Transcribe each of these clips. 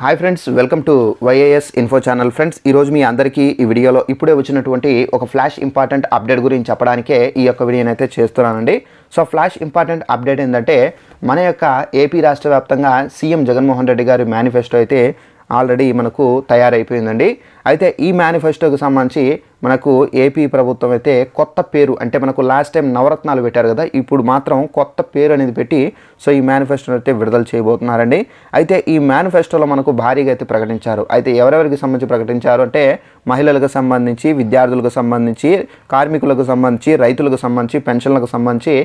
Hi friends, welcome to YAS info channel. Friends, ఈరోజు మీ అందరికీ ఈ వీడియోలో ఇప్పుడే వచ్చినటువంటి ఒక ఫ్లాష్ ఇంపార్టెంట్ అప్డేట్ గురించి చెప్పడానికే ఈ యొక్క వీడియోని అయితే చేస్తున్నానండి. సో ఫ్లాష్ ఇంపార్టెంట్ అప్డేట్ ఏంటంటే మన యొక్క ఏపీ రాష్ట్ర వ్యాప్తంగా సీఎం జగన్మోహన్ రెడ్డి గారి మేనిఫెస్టో అయితే ఆల్రెడీ మనకు తయారైపోయిందండి. అయితే ఈ మేనిఫెస్టోకి సంబంధించి మనకు ఏపీ ప్రభుత్వం అయితే కొత్త పేరు, అంటే మనకు లాస్ట్ టైం నవరత్నాలు పెట్టారు కదా, ఇప్పుడు మాత్రం కొత్త పేరు అనేది పెట్టి సో ఈ మేనిఫెస్టోని అయితే విడుదల చేయబోతున్నారండి. అయితే ఈ మేనిఫెస్టోలో మనకు భారీగా అయితే ప్రకటించారు. అయితే ఎవరెవరికి సంబంధించి ప్రకటించారు అంటే మహిళలకు సంబంధించి, విద్యార్థులకు సంబంధించి, కార్మికులకు సంబంధించి, రైతులకు సంబంధించి, పెన్షన్లకు సంబంధించి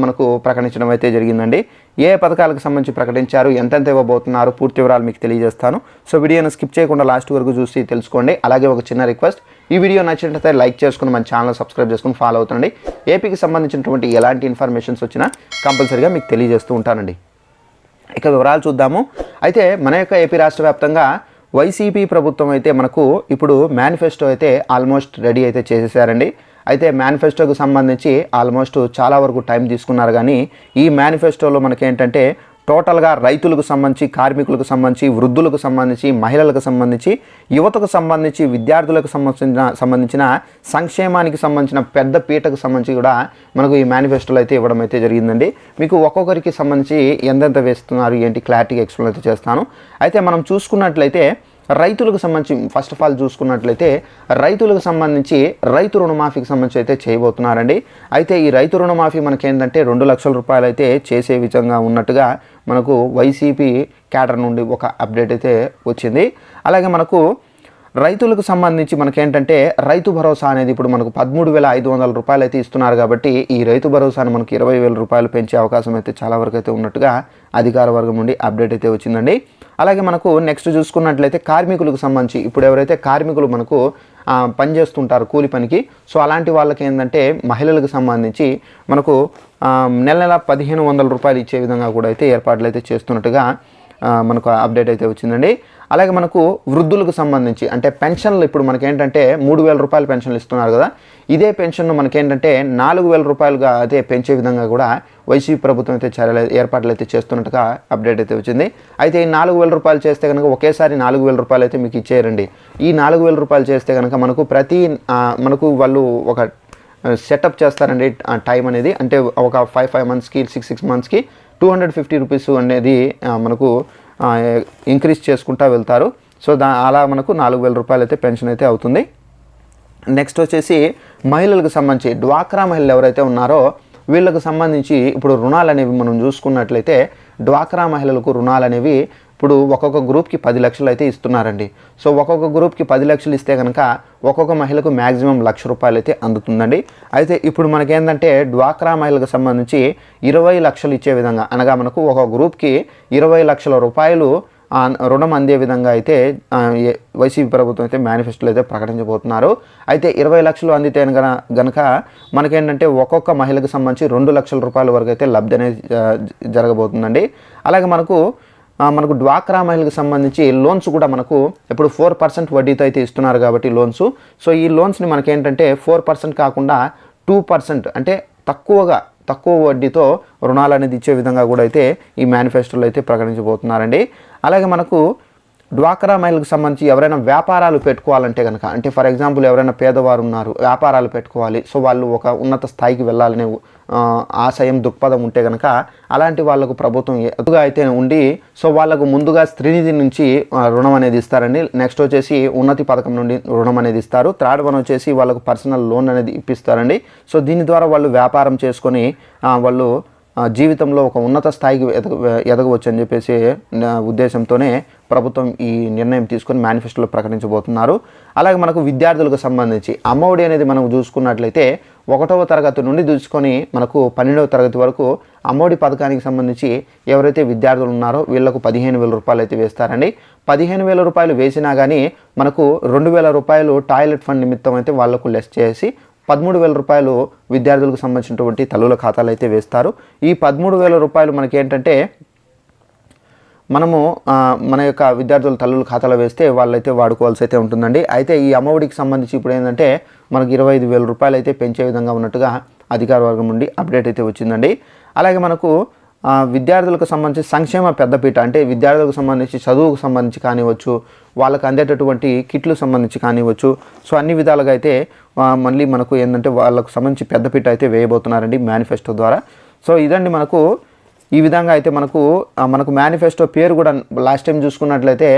మనకు ప్రకటించడం అయితే జరిగిందండి. ఏ పథకాలకు సంబంధించి ప్రకటించారు, ఎంతెంత ఇవ్వబోతున్నారు, పూర్తి వివరాలు మీకు తెలియజేస్తాను. సో వీడియోను స్కిప్ చేయకుండా లాస్ట్ వరకు చూసి తెలుసుకోండి. అలాగే ఒక చిన్న రిక్వెస్ట్, ఈ వీడియో నచ్చినట్లయితే లైక్ చేసుకుని మన ఛానల్ సబ్స్క్రైబ్ చేసుకుని ఫాలో అవుతుండండి. ఏపీకి సంబంధించినటువంటి ఎలాంటి ఇన్ఫర్మేషన్స్ వచ్చినా కంపల్సరీగా మీకు తెలియజేస్తూ ఉంటానండి. ఇక వివరాలు చూద్దాము. అయితే మన యొక్క ఏపీ రాష్ట్ర వ్యాప్తంగా వైసీపీ ప్రభుత్వం అయితే మనకు ఇప్పుడు మేనిఫెస్టో అయితే ఆల్మోస్ట్ రెడీ అయితే చేసేసారండి. అయితే మేనిఫెస్టోకి సంబంధించి ఆల్మోస్ట్ చాలా వరకు టైం తీసుకున్నారు. కానీ ఈ మేనిఫెస్టోలో మనకేంటంటే టోటల్గా రైతులకు సంబంధించి, కార్మికులకు సంబంధించి, వృద్ధులకు సంబంధించి, మహిళలకు సంబంధించి, యువతకు సంబంధించి, విద్యార్థులకు సంబంధించిన సంక్షేమానికి సంబంధించిన పెద్ద పీటకు సంబంధించి కూడా మనకు ఈ మేనిఫెస్టోలో అయితే ఇవ్వడం అయితే జరిగిందండి. మీకు ఒక్కొక్కరికి సంబంధించి ఎంతెంత వేస్తున్నారు ఏంటి క్లారిటీగా ఎక్స్ప్లెయిన్ అయితే చేస్తాను. అయితే మనం చూసుకున్నట్లయితే రైతులకు సంబంధించి ఫస్ట్ ఆఫ్ ఆల్ చూసుకున్నట్లయితే రైతులకు సంబంధించి రైతు రుణమాఫీకి సంబంధించి అయితే చేయబోతున్నారండి. అయితే ఈ రైతు రుణమాఫీ మనకేంటంటే 2 లక్షల రూపాయలు అయితే చేసే విధంగా ఉన్నట్టుగా మనకు వైసీపీ క్యాడర్ నుండి ఒక అప్డేట్ అయితే వచ్చింది. అలాగే మనకు రైతులకు సంబంధించి మనకేంటంటే రైతు భరోసా అనేది ఇప్పుడు మనకు 13,500 రూపాయలు అయితే ఇస్తున్నారు. కాబట్టి ఈ రైతు భరోసాను మనకు 20,000 రూపాయలు పెంచే అవకాశం అయితే చాలా వరకు అయితే ఉన్నట్టుగా అధికార వర్గం నుండి అప్డేట్ అయితే వచ్చిందండి. అలాగే మనకు నెక్స్ట్ చూసుకున్నట్లయితే కార్మికులకు సంబంధించి ఇప్పుడు ఎవరైతే కార్మికులు మనకు పనిచేస్తుంటారు కూలి పనికి, సో అలాంటి వాళ్ళకి ఏంటంటే మహిళలకు సంబంధించి మనకు నెల 1,500 రూపాయలు ఇచ్చే విధంగా కూడా అయితే ఏర్పాట్లు అయితే చేస్తున్నట్టుగా మనకు అప్డేట్ అయితే వచ్చిందండి. అలాగే మనకు వృద్ధులకు సంబంధించి అంటే పెన్షన్లు ఇప్పుడు మనకేంటంటే 3,000 రూపాయలు పెన్షన్లు ఇస్తున్నారు కదా, ఇదే పెన్షన్ను మనకేంటంటే 4,000 రూపాయలుగా అయితే పెంచే విధంగా కూడా వైసీపీ ప్రభుత్వం అయితే ఏర్పాట్లు అయితే చేస్తున్నట్టుగా అప్డేట్ అయితే వచ్చింది. అయితే ఈ 4,000 రూపాయలు చేస్తే కనుక ఒకేసారి 4,000 రూపాయలు అయితే మీకు ఇచ్చేయండి. ఈ 4,000 రూపాయలు చేస్తే కనుక మనకు మనకు వాళ్ళు ఒక సెటప్ చేస్తారండి టైం అనేది, అంటే ఒక 5 మంత్స్కి 6 మంత్స్కి 250 రూపీస్ అనేది మనకు ఇంక్రీజ్ చేసుకుంటూ వెళ్తారు. సో అలా మనకు 4,000 రూపాయలు అయితే పెన్షన్ అయితే అవుతుంది. నెక్స్ట్ వచ్చేసి మహిళలకు సంబంధించి డ్వాక్రా మహిళలు ఎవరైతే ఉన్నారో వీళ్ళకు సంబంధించి ఇప్పుడు రుణాలు అనేవి మనం చూసుకున్నట్లయితే డ్వాక్రా మహిళలకు రుణాలు అనేవి ఇప్పుడు ఒక్కొక్క గ్రూప్కి 10 లక్షలు అయితే ఇస్తున్నారండి. సో ఒక్కొక్క గ్రూప్కి 10 లక్షలు ఇస్తే కనుక ఒక్కొక్క మహిళకు మ్యాక్సిమం 1,00,000 రూపాయలు అయితే అందుతుందండి. అయితే ఇప్పుడు మనకేంటంటే డ్వాక్రా మహిళలకు సంబంధించి 20 లక్షలు ఇచ్చే విధంగా, అనగా మనకు ఒక గ్రూప్కి 20 లక్షల రూపాయలు రుణం అందే విధంగా అయితే వైసీపీ ప్రభుత్వం అయితే మేనిఫెస్టోలో అయితే ప్రకటించబోతున్నారు. అయితే 20 లక్షలు అందితే గనక మనకేంటంటే ఒక్కొక్క మహిళకు సంబంధించి 2 లక్షల రూపాయల వరకు అయితే లబ్ధి అనేది జరగబోతుందండి. అలాగే మనకు డ్వాక్రా మహిళలకు సంబంధించి లోన్స్ కూడా మనకు ఇప్పుడు 4% వడ్డీతో అయితే ఇస్తున్నారు కాబట్టి లోన్స్. సో ఈ లోన్స్ని మనకేంటంటే 4% కాకుండా 2%, అంటే తక్కువ వడ్డీతో రుణాలు అనేది ఇచ్చే విధంగా కూడా అయితే ఈ మేనిఫెస్టోలో అయితే ప్రకటించబోతున్నారండి. అలాగే మనకు డ్వాక్రా మహిళలకు సంబంధించి ఎవరైనా వ్యాపారాలు పెట్టుకోవాలంటే కనుక, అంటే ఫర్ ఎగ్జాంపుల్ ఎవరైనా పేదవారు ఉన్నారు, వ్యాపారాలు పెట్టుకోవాలి, సో వాళ్ళు ఒక ఉన్నత స్థాయికి వెళ్ళాలనే ఆశయం, దృక్పథం ఉంటే కనుక అలాంటి వాళ్ళకు ప్రభుత్వం ఎదుగా అయితే ఉండి సో వాళ్ళకు ముందుగా స్త్రీనిధి నుంచి రుణం అనేది ఇస్తారండి. నెక్స్ట్ వచ్చేసి ఉన్నతి పథకం నుండి రుణం అనేది ఇస్తారు. థర్డ్ వన్ వచ్చేసి వాళ్ళకు పర్సనల్ లోన్ అనేది ఇప్పిస్తారండి. సో దీని ద్వారా వాళ్ళు వ్యాపారం చేసుకొని వాళ్ళు జీవితంలో ఒక ఉన్నత స్థాయికి ఎదగవచ్చు అని చెప్పేసి ఉద్దేశంతోనే ప్రభుత్వం ఈ నిర్ణయం తీసుకొని మేనిఫెస్టోలో ప్రకటించబోతున్నారు. అలాగే మనకు విద్యార్థులకు సంబంధించి అమ్మఒడి అనేది మనం చూసుకున్నట్లయితే 1వ తరగతి నుండి చూసుకొని మనకు 12వ తరగతి వరకు అమ్మఒడి పథకానికి సంబంధించి ఎవరైతే విద్యార్థులు ఉన్నారో వీళ్లకు 15,000 రూపాయలు అయితే వేస్తారండి. 15,000 రూపాయలు వేసినా కానీ మనకు 2,000 రూపాయలు టాయిలెట్ ఫండ్ నిమిత్తం అయితే వాళ్లకు లెస్ చేసి 13,000 రూపాయలు విద్యార్థులకు సంబంధించినటువంటి తల్లుల ఖాతాలు అయితే వేస్తారు. ఈ 13,000 రూపాయలు మనకేంటంటే మనము మన యొక్క విద్యార్థుల తల్లుల ఖాతాలో వేస్తే వాళ్ళైతే వాడుకోవాల్సి అయితే ఉంటుందండి. అయితే ఈ అమ్మఒడికి సంబంధించి ఇప్పుడు ఏంటంటే మనకు 25,000 రూపాయలు అయితే పెంచే విధంగా ఉన్నట్టుగా అధికార వర్గం నుండి అప్డేట్ అయితే వచ్చిందండి. అలాగే మనకు విద్యార్థులకు సంబంధించి సంక్షేమ పెద్దపీట అంటే విద్యార్థులకు సంబంధించి చదువుకు సంబంధించి కానివచ్చు, వాళ్ళకు అందేటటువంటి కిట్లు సంబంధించి కానివచ్చు. సో అన్ని విధాలుగా అయితే మళ్ళీ మనకు ఏంటంటే వాళ్ళకు సంబంధించి పెద్దపీట అయితే వేయబోతున్నారండి మేనిఫెస్టో ద్వారా. సో ఇదండి మనకు ఈ విధంగా అయితే మనకు మేనిఫెస్టో పేరు కూడా లాస్ట్ టైం చూసుకున్నట్లయితే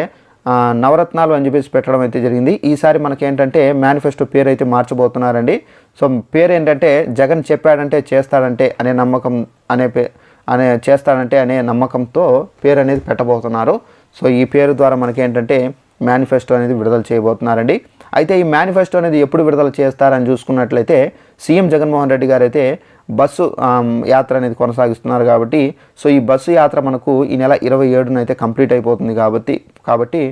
నవరత్నాలు అని చెప్పేసి పెట్టడం అయితే జరిగింది. ఈసారి మనకేంటంటే మేనిఫెస్టో పేరు అయితే మార్చబోతున్నారండి. సో పేరు ఏంటంటే జగన్ చెప్పాడంటే చేస్తాడంటే అనే నమ్మకం చేస్తాడంటే అనే నమ్మకంతో పేరు అనేది పెట్టబోతున్నారు. సో ఈ పేరు ద్వారా మనకేంటంటే మేనిఫెస్టో అనేది విడుదల చేయబోతున్నారండి. అయితే ఈ మేనిఫెస్టో అనేది ఎప్పుడు విడుదల చేస్తారని చూసుకున్నట్లయితే సీఎం జగన్మోహన్ రెడ్డి గారు అయితే బస్సు యాత్ర అనేది కొనసాగిస్తున్నారు కాబట్టి సో ఈ బస్సు యాత్ర మనకు ఈ నెల 27న అయితే కంప్లీట్ అయిపోతుంది కాబట్టి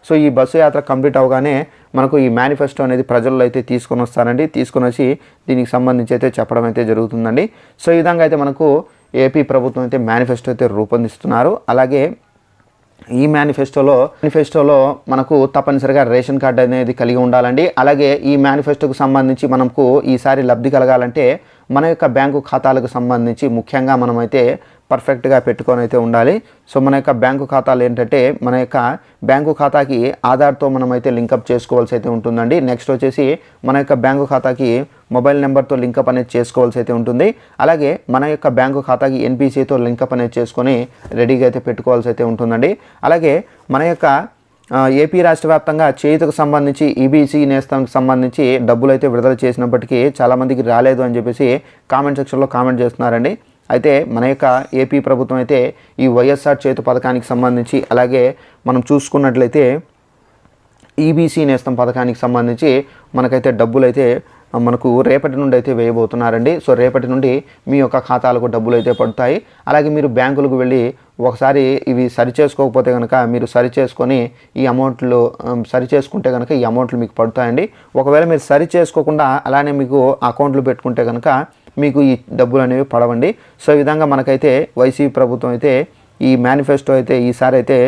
సో ఈ బస్సు యాత్ర కంప్లీట్ అవగానే మనకు ఈ మేనిఫెస్టో అనేది ప్రజల్లో అయితే తీసుకొని వస్తారండి. తీసుకొని వచ్చి దీనికి సంబంధించి అయితే చెప్పడం అయితే జరుగుతుందండి. సో ఈ విధంగా అయితే మనకు ఏపీ ప్రభుత్వం అయితే మేనిఫెస్టో అయితే రూపొందిస్తున్నారు. అలాగే ఈ మేనిఫెస్టోలో మనకు తప్పనిసరిగా రేషన్ కార్డు అనేది కలిగి ఉండాలండి. అలాగే ఈ మేనిఫెస్టోకు సంబంధించి మనకు ఈసారి లబ్ధి కలగాలంటే మన యొక్క బ్యాంకు ఖాతాలకు సంబంధించి ముఖ్యంగా మనమైతే పర్ఫెక్ట్గా పెట్టుకొని అయితే ఉండాలి. సో మన యొక్క బ్యాంకు ఖాతాలు ఏంటంటే మన యొక్క బ్యాంకు ఖాతాకి ఆధార్తో మనమైతే లింకప్ చేసుకోవాల్సి అయితే ఉంటుందండి. నెక్స్ట్ వచ్చేసి మన యొక్క బ్యాంకు ఖాతాకి మొబైల్ నెంబర్తో లింకప్ అనేది చేసుకోవాల్సి అయితే ఉంటుంది. అలాగే మన యొక్క బ్యాంకు ఖాతాకి ఎన్పిసితో లింకప్ అనేది చేసుకొని రెడీగా అయితే పెట్టుకోవాల్సి అయితే ఉంటుందండి. అలాగే మన యొక్క ఏపీ రాష్ట్ర వ్యాప్తంగా చేయుతకు సంబంధించి ఈబీసీ నేస్తానికి సంబంధించి డబ్బులు అయితే విడుదల చేసినప్పటికీ చాలామందికి రాలేదు అని చెప్పేసి కామెంట్ సెక్షన్లో కామెంట్ చేస్తున్నారండి. అయితే మన యొక్క ఏపీ ప్రభుత్వం అయితే ఈ వైఎస్ఆర్ చేతు పథకానికి సంబంధించి అలాగే మనం చూసుకున్నట్లయితే ఈబీసీ నేస్తం పథకానికి సంబంధించి మనకైతే డబ్బులు అయితే మనకు రేపటి నుండి అయితే వేయబోతున్నారండి. సో రేపటి నుండి మీ యొక్క ఖాతాలకు డబ్బులు అయితే పడతాయి. అలాగే మీరు బ్యాంకులకు వెళ్ళి ఒకసారి ఇవి సరి చేసుకోకపోతే కనుక మీరు సరి చేసుకొని ఈ అమౌంట్లు సరి చేసుకుంటే కనుక ఈ అమౌంట్లు మీకు పడతాయండి. ఒకవేళ మీరు సరి చేసుకోకుండా అలానే మీకు అకౌంట్లు పెట్టుకుంటే కనుక మీకు ఈ డబ్బులు అనేవి పడవండి. సో ఈ విధంగా మనకైతే వైసీపీ ప్రభుత్వం అయితే ఈ మేనిఫెస్టో అయితే ఈసారి అయితే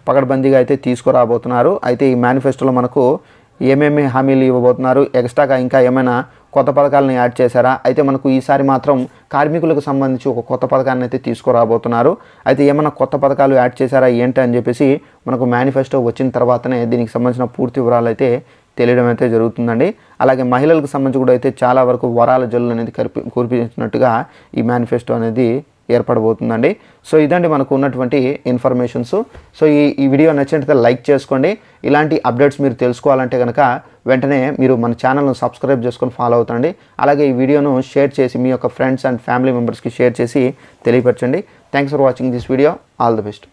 పకడ్బందీగా అయితే తీసుకురాబోతున్నారు. అయితే ఈ మేనిఫెస్టోలో మనకు ఏమేమి హామీలు ఇవ్వబోతున్నారు, ఎక్స్ట్రాగా ఇంకా ఏమైనా కొత్త పథకాలను యాడ్ చేశారా, అయితే మనకు ఈసారి మాత్రం కార్మికులకు సంబంధించి ఒక కొత్త పథకాన్ని అయితే తీసుకురాబోతున్నారు. అయితే ఏమైనా కొత్త పథకాలు యాడ్ చేశారా ఏంటి అని చెప్పేసి మనకు మేనిఫెస్టో వచ్చిన తర్వాతనే దీనికి సంబంధించిన పూర్తి వివరాలు అయితే తెలియడం అయితే జరుగుతుందండి. అలాగే మహిళలకు సంబంధించి కూడా అయితే చాలా వరకు వరాల జల్లు అనేది కురిపించినట్టుగా ఈ మేనిఫెస్టో అనేది ఏర్పడబోతుందండి. సో ఇదండి మనకు ఉన్నటువంటి ఇన్ఫర్మేషన్స్. సో ఈ వీడియో నచ్చినట్లయితే లైక్ చేసుకోండి. ఇలాంటి అప్డేట్స్ మీరు తెలుసుకోవాలంటే కనుక వెంటనే మీరు మన ఛానల్ను సబ్స్క్రైబ్ చేసుకొని ఫాలో అవుతండి. అలాగే ఈ వీడియోను షేర్ చేసి మీ యొక్క ఫ్రెండ్స్ అండ్ ఫ్యామిలీ మెంబర్స్కి షేర్ చేసి తెలియపరచండి. Thanks for watching this video. All the best.